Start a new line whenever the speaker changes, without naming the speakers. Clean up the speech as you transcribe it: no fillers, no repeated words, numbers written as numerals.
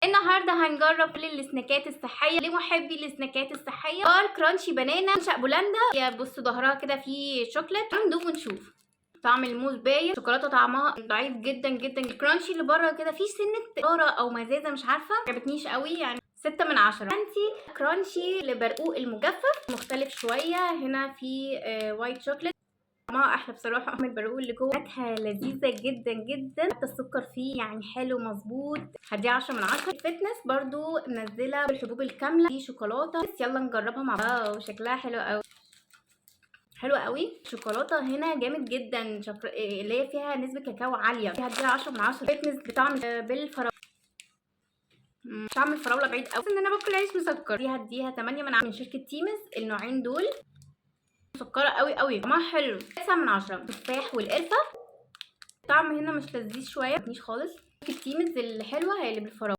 النهارده هنجرب كل السناكات الصحيه لمحبي السناكات الصحيه. بار كرانشي بنانا منشأ بولندا. يا بصوا ظهرها كده فيه شوكليت. ندوق ونشوف. طعم الموز باين، شوكولاته طعمها ضعيف جدا جدا. الكرانشي اللي بره كده فيه سنه قراره او مزازه مش عارفه، معجبتنيش قوي يعني 6 من 10. انتي كرانشي لبرقوق المجفف مختلف شويه. هنا في وايت شوكليت طعمها احلى بصراحه من البرقوق اللي جوه. نكهه لذيذه جدا جدا، حتى السكر فيه يعني حلو مظبوط. هديه 10 من 10. الفتنس برضو منزله بالحبوب الكامله دي شوكولاته. بس يلا نجربها مع بعض. واو شكلها حلو قوي، حلوه قوي. الشوكولاته هنا جامد جدا، اللي هي فيها نسبه كاكاو عاليه. هديها 10 من 10. فتنس بطعم بالفراوله. طعم الفراوله بعيد قوي ان انا باكل عيش مسكر. دي هديها 8 من 10 من شركه تيمز. النوعين دول مسكره قوي قوي، طعمها حلو. 9 من 10. التفاح والقرفه الطعم هنا مش لذيذ شويه، مش خالص. شركه تيمز الحلوه هي اللي بالفراوله.